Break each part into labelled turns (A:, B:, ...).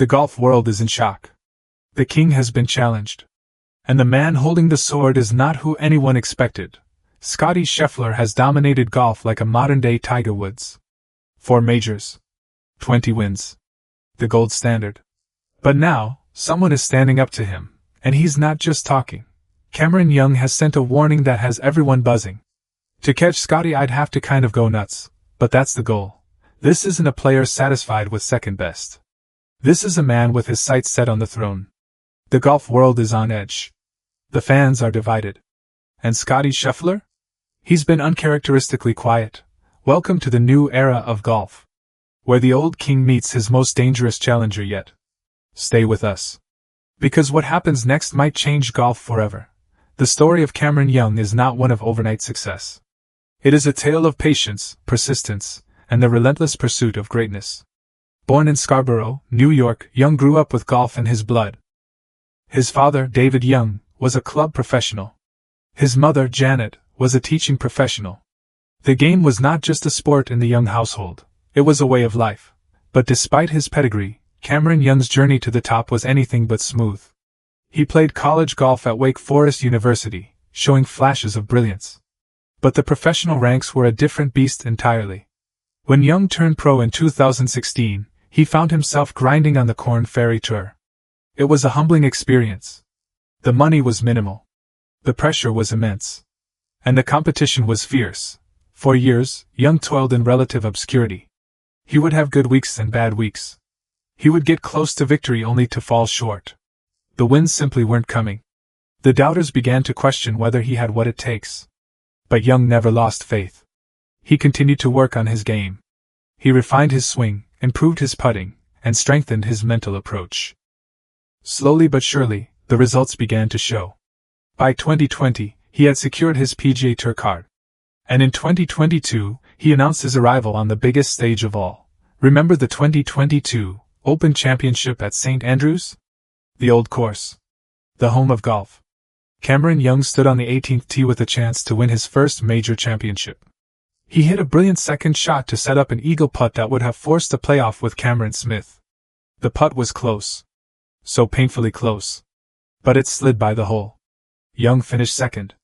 A: The golf world is in shock. The king has been challenged. And the man holding the sword is not who anyone expected. Scottie Scheffler has dominated golf like a modern-day Tiger Woods. 4 majors. 20 wins. The gold standard. But now, someone is standing up to him, and he's not just talking. Cameron Young has sent a warning that has everyone buzzing. To catch Scottie, I'd have to kind of go nuts, but that's the goal. This isn't a player satisfied with second best. This is a man with his sights set on the throne. The golf world is on edge. The fans are divided. And Scottie Scheffler? He's been uncharacteristically quiet. Welcome to the new era of golf, where the old king meets his most dangerous challenger yet. Stay with us. Because what happens next might change golf forever. The story of Cameron Young is not one of overnight success. It is a tale of patience, persistence, and the relentless pursuit of greatness. Born in Scarborough, New York, Young grew up with golf in his blood. His father, David Young, was a club professional. His mother, Janet, was a teaching professional. The game was not just a sport in the Young household, it was a way of life. But despite his pedigree, Cameron Young's journey to the top was anything but smooth. He played college golf at Wake Forest University, showing flashes of brilliance. But the professional ranks were a different beast entirely. When Young turned pro in 2016, he found himself grinding on the Korn Ferry Tour. It was a humbling experience. The money was minimal. The pressure was immense. And the competition was fierce. For years, Young toiled in relative obscurity. He would have good weeks and bad weeks. He would get close to victory only to fall short. The wins simply weren't coming. The doubters began to question whether he had what it takes. But Young never lost faith. He continued to work on his game. He refined his swing, improved his putting, and strengthened his mental approach. Slowly but surely, the results began to show. By 2020, he had secured his PGA Tour card. And in 2022, he announced his arrival on the biggest stage of all. Remember the 2022 Open Championship at St. Andrews? The old course. The home of golf. Cameron Young stood on the 18th tee with a chance to win his first major championship. He hit a brilliant second shot to set up an eagle putt that would have forced a playoff with Cameron Smith. The putt was close. So painfully close. But it slid by the hole. Young finished second.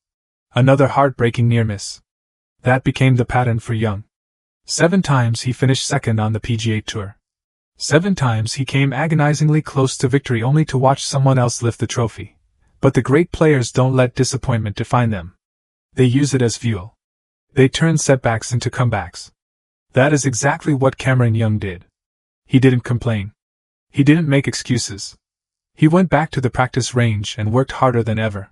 A: Another heartbreaking near miss. That became the pattern for Young. 7 times he finished second on the PGA Tour. 7 times he came agonizingly close to victory only to watch someone else lift the trophy. But the great players don't let disappointment define them. They use it as fuel. They turn setbacks into comebacks. That is exactly what Cameron Young did. He didn't complain. He didn't make excuses. He went back to the practice range and worked harder than ever.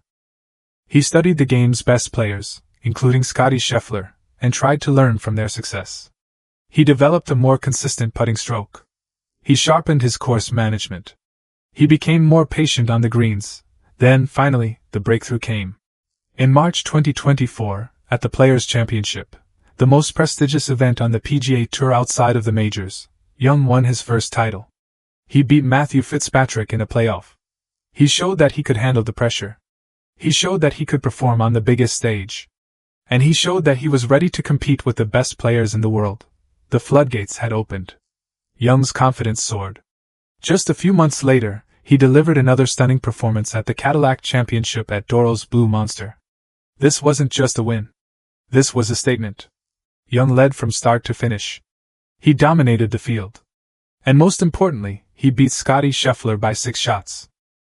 A: He studied the game's best players, including Scottie Scheffler, and tried to learn from their success. He developed a more consistent putting stroke. He sharpened his course management. He became more patient on the greens. Then, finally, the breakthrough came. In March 2024, at the Players' Championship, the most prestigious event on the PGA Tour outside of the majors, Young won his first title. He beat Matthew Fitzpatrick in a playoff. He showed that he could handle the pressure. He showed that he could perform on the biggest stage. And he showed that he was ready to compete with the best players in the world. The floodgates had opened. Young's confidence soared. Just a few months later, he delivered another stunning performance at the Cadillac Championship at Doral's Blue Monster. This wasn't just a win. This was a statement. Young led from start to finish. He dominated the field. And most importantly, he beat Scottie Scheffler by 6 shots.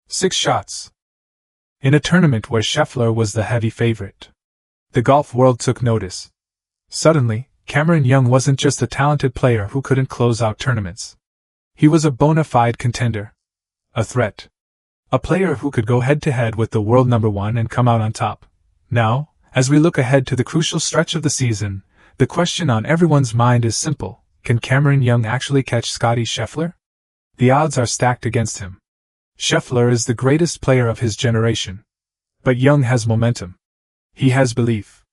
A: 6 shots. In a tournament where Scheffler was the heavy favorite. The golf world took notice. Suddenly, Cameron Young wasn't just a talented player who couldn't close out tournaments. He was a bona fide contender. A threat. A player who could go head-to-head with the world number 1 and come out on top. Now, as we look ahead to the crucial stretch of the season, the question on everyone's mind is simple. Can Cameron Young actually catch Scottie Scheffler? The odds are stacked against him. Scheffler is the greatest player of his generation. But Young has momentum. He has belief.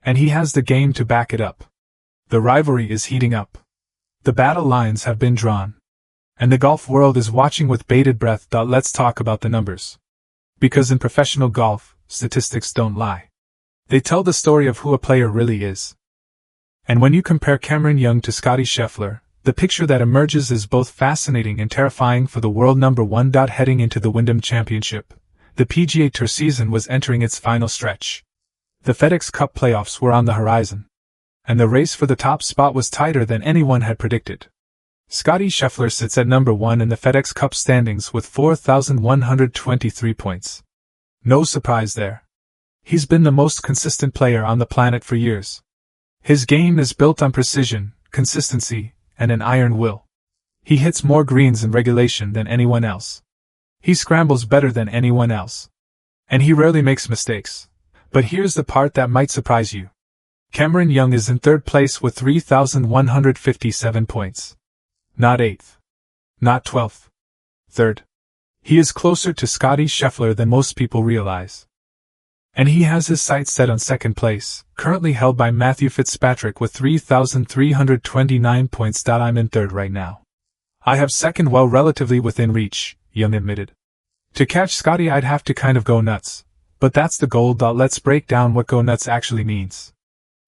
A: And he has the game to back it up. The rivalry is heating up. The battle lines have been drawn. And the golf world is watching with bated breath. Let's talk about the numbers. Because in professional golf, statistics don't lie. They tell the story of who a player really is. And when you compare Cameron Young to Scottie Scheffler, The picture that emerges is both fascinating and terrifying for the world number one. Heading into the Wyndham Championship, the PGA Tour season was entering its final stretch. The FedEx Cup Playoffs were on the horizon, and the race for the top spot was tighter than anyone had predicted. Scottie Scheffler sits at number 1 in the FedEx Cup standings with 4,123 points. No surprise there. He's been the most consistent player on the planet for years. His game is built on precision, consistency, and an iron will. He hits more greens in regulation than anyone else. He scrambles better than anyone else. And he rarely makes mistakes. But here's the part that might surprise you. Cameron Young is in third place with 3,157 points. Not 8th. Not 12th. Third. He is closer to Scottie Scheffler than most people realize. And he has his sights set on second place, currently held by Matthew Fitzpatrick with 3,329 points. I'm in third right now. I have second well relatively within reach, Young admitted. To catch Scottie I'd have to kind of go nuts. But that's the goal. Let's break down what go nuts actually means.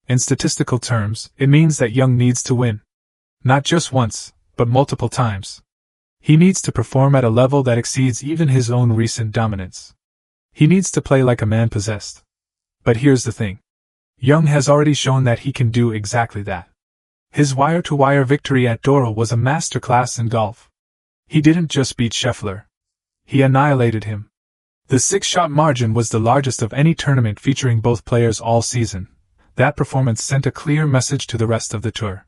A: In statistical terms, it means that Young needs to win. Not just once, but multiple times. He needs to perform at a level that exceeds even his own recent dominance. He needs to play like a man possessed. But here's the thing. Young has already shown that he can do exactly that. His wire-to-wire victory at Doral was a masterclass in golf. He didn't just beat Scheffler. He annihilated him. The 6-shot margin was the largest of any tournament featuring both players all season. That performance sent a clear message to the rest of the tour.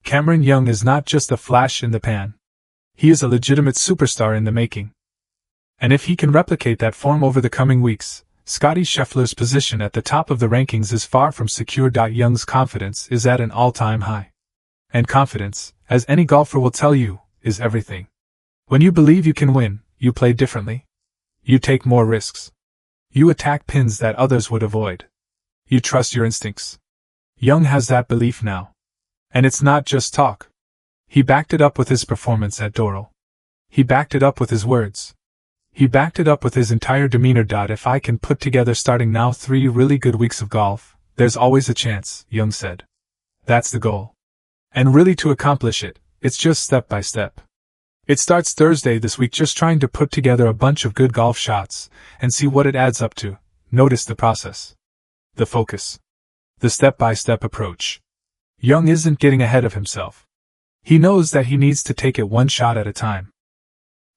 A: Cameron Young is not just a flash in the pan. He is a legitimate superstar in the making. And if he can replicate that form over the coming weeks, Scottie Scheffler's position at the top of the rankings is far from secure. Young's confidence is at an all-time high. And confidence, as any golfer will tell you, is everything. When you believe you can win, you play differently. You take more risks. You attack pins that others would avoid. You trust your instincts. Young has that belief now. And it's not just talk. He backed it up with his performance at Doral. He backed it up with his words. He backed it up with his entire demeanor. If I can put together starting now 3 really good weeks of golf, there's always a chance, Young said. That's the goal. And really to accomplish it, it's just step by step. It starts Thursday this week, just trying to put together a bunch of good golf shots and see what it adds up to. Notice the process. The focus. The step-by-step approach. Young isn't getting ahead of himself. He knows that he needs to take it one shot at a time.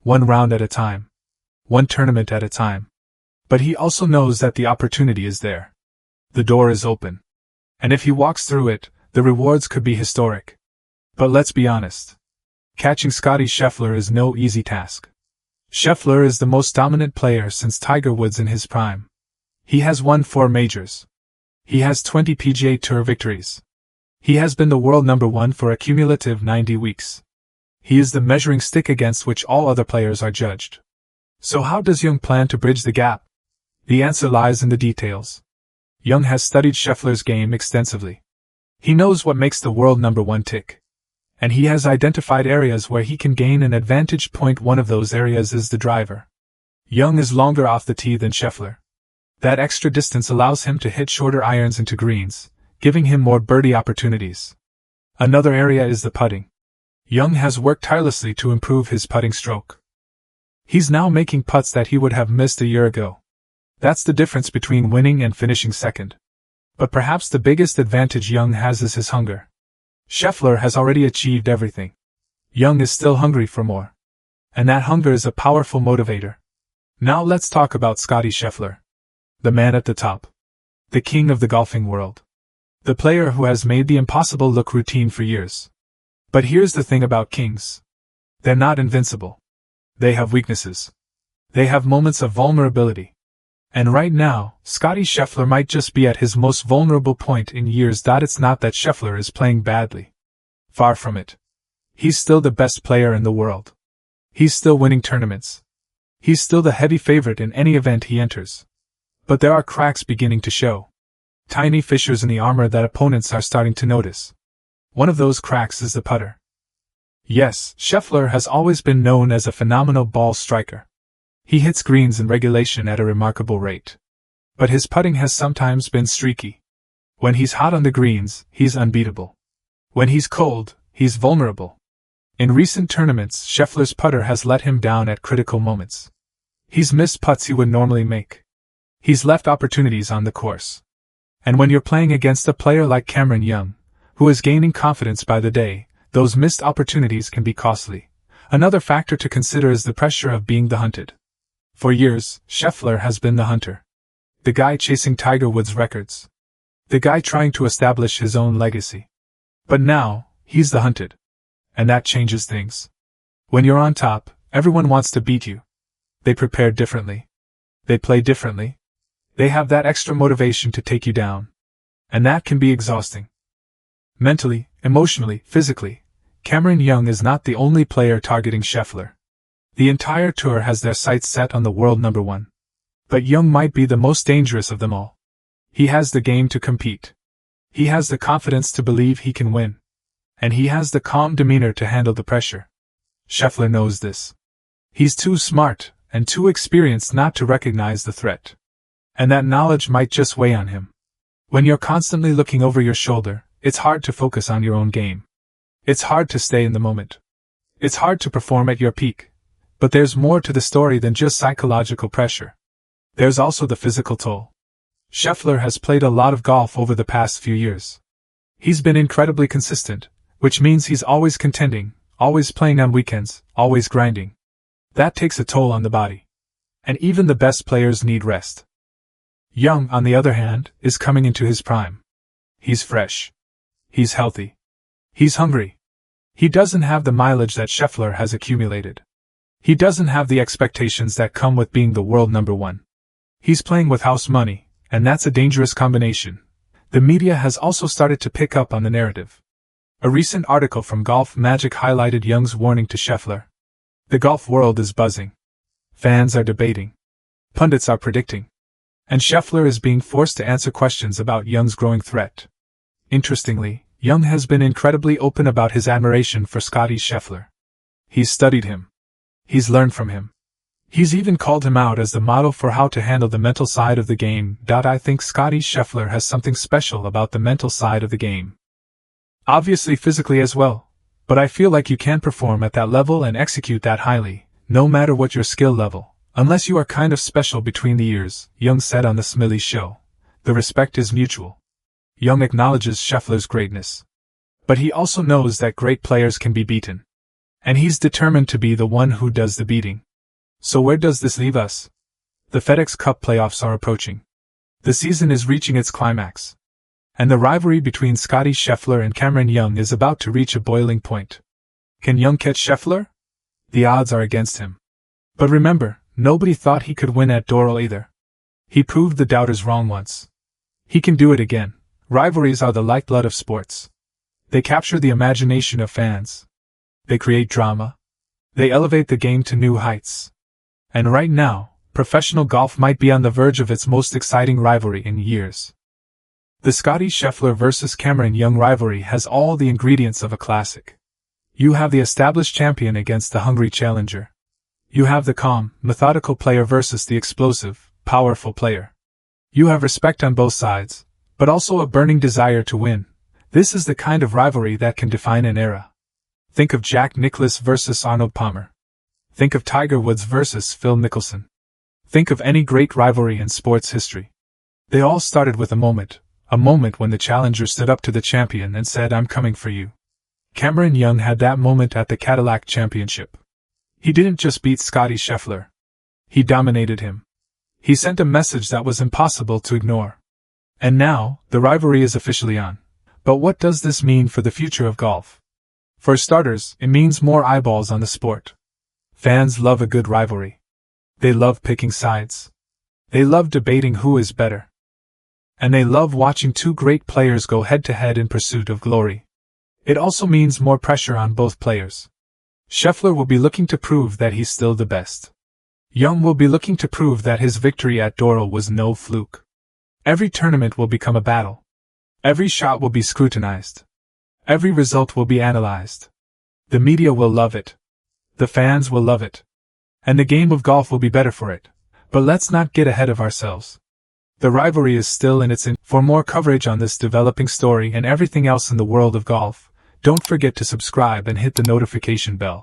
A: One round at a time. One tournament at a time. But he also knows that the opportunity is there. The door is open. And if he walks through it, the rewards could be historic. But let's be honest. Catching Scottie Scheffler is no easy task. Scheffler is the most dominant player since Tiger Woods in his prime. He has won 4 majors. He has 20 PGA Tour victories. He has been the world number 1 for a cumulative 90 weeks. He is the measuring stick against which all other players are judged. So how does Young plan to bridge the gap? The answer lies in the details. Young has studied Scheffler's game extensively. He knows what makes the world number 1 tick. And he has identified areas where he can gain an advantage point. One of those areas is the driver. Young is longer off the tee than Scheffler. That extra distance allows him to hit shorter irons into greens, giving him more birdie opportunities. Another area is the putting. Young has worked tirelessly to improve his putting stroke. He's now making putts that he would have missed a year ago. That's the difference between winning and finishing second. But perhaps the biggest advantage Young has is his hunger. Scheffler has already achieved everything. Young is still hungry for more. And that hunger is a powerful motivator. Now let's talk about Scottie Scheffler. The man at the top. The king of the golfing world. The player who has made the impossible look routine for years. But here's the thing about kings. They're not invincible. They have weaknesses. They have moments of vulnerability. And right now, Scottie Scheffler might just be at his most vulnerable point in years. It's not that Scheffler is playing badly. Far from it. He's still the best player in the world. He's still winning tournaments. He's still the heavy favorite in any event he enters. But there are cracks beginning to show. Tiny fissures in the armor that opponents are starting to notice. One of those cracks is the putter. Yes, Scheffler has always been known as a phenomenal ball striker. He hits greens in regulation at a remarkable rate. But his putting has sometimes been streaky. When he's hot on the greens, he's unbeatable. When he's cold, he's vulnerable. In recent tournaments, Scheffler's putter has let him down at critical moments. He's missed putts he would normally make. He's left opportunities on the course. And when you're playing against a player like Cameron Young, who is gaining confidence by the day, those missed opportunities can be costly. Another factor to consider is the pressure of being the hunted. For years, Scheffler has been the hunter. The guy chasing Tiger Woods' records. The guy trying to establish his own legacy. But now, he's the hunted. And that changes things. When you're on top, everyone wants to beat you. They prepare differently. They play differently. They have that extra motivation to take you down. And that can be exhausting. Mentally, emotionally, physically, Cameron Young is not the only player targeting Scheffler. The entire tour has their sights set on the world number one. But Young might be the most dangerous of them all. He has the game to compete. He has the confidence to believe he can win. And he has the calm demeanor to handle the pressure. Scheffler knows this. He's too smart and too experienced not to recognize the threat. And that knowledge might just weigh on him. When you're constantly looking over your shoulder, it's hard to focus on your own game. It's hard to stay in the moment. It's hard to perform at your peak. But there's more to the story than just psychological pressure. There's also the physical toll. Scheffler has played a lot of golf over the past few years. He's been incredibly consistent, which means he's always contending, always playing on weekends, always grinding. That takes a toll on the body. And even the best players need rest. Young, on the other hand, is coming into his prime. He's fresh. He's healthy. He's hungry. He doesn't have the mileage that Scheffler has accumulated. He doesn't have the expectations that come with being the world number one. He's playing with house money, and that's a dangerous combination. The media has also started to pick up on the narrative. A recent article from Golf Magic highlighted Young's warning to Scheffler. The golf world is buzzing. Fans are debating. Pundits are predicting. And Scheffler is being forced to answer questions about Young's growing threat. Interestingly, Young has been incredibly open about his admiration for Scottie Scheffler. He's studied him. He's learned from him. He's even called him out as the model for how to handle the mental side of the game. I think Scottie Scheffler has something special about the mental side of the game. Obviously physically as well, but I feel like you can perform at that level and execute that highly, no matter what your skill level, unless you are kind of special between the ears, Young said on the Smiley Show. The respect is mutual. Young acknowledges Scheffler's greatness. But he also knows that great players can be beaten. And he's determined to be the one who does the beating. So where does this leave us? The FedEx Cup Playoffs are approaching. The season is reaching its climax. And the rivalry between Scottie Scheffler and Cameron Young is about to reach a boiling point. Can Young catch Scheffler? The odds are against him. But remember, nobody thought he could win at Doral either. He proved the doubters wrong once. He can do it again. Rivalries are the lifeblood of sports. They capture the imagination of fans. They create drama. They elevate the game to new heights. And right now, professional golf might be on the verge of its most exciting rivalry in years. The Scottie Scheffler vs. Cameron Young rivalry has all the ingredients of a classic. You have the established champion against the hungry challenger. You have the calm, methodical player versus the explosive, powerful player. You have respect on both sides, but also a burning desire to win. This is the kind of rivalry that can define an era. Think of Jack Nicklaus versus Arnold Palmer. Think of Tiger Woods versus Phil Mickelson. Think of any great rivalry in sports history. They all started with a moment when the challenger stood up to the champion and said, "I'm coming for you." Cameron Young had that moment at the Cadillac Championship. He didn't just beat Scottie Scheffler. He dominated him. He sent a message that was impossible to ignore. And now, the rivalry is officially on. But what does this mean for the future of golf? For starters, it means more eyeballs on the sport. Fans love a good rivalry. They love picking sides. They love debating who is better. And they love watching two great players go head-to-head in pursuit of glory. It also means more pressure on both players. Scheffler will be looking to prove that he's still the best. Young will be looking to prove that his victory at Doral was no fluke. Every tournament will become a battle. Every shot will be scrutinized. Every result will be analyzed. The media will love it. The fans will love it. And the game of golf will be better for it. But let's not get ahead of ourselves. The rivalry is still in its For more coverage on this developing story and everything else in the world of golf, Don't forget to subscribe and hit the notification bell.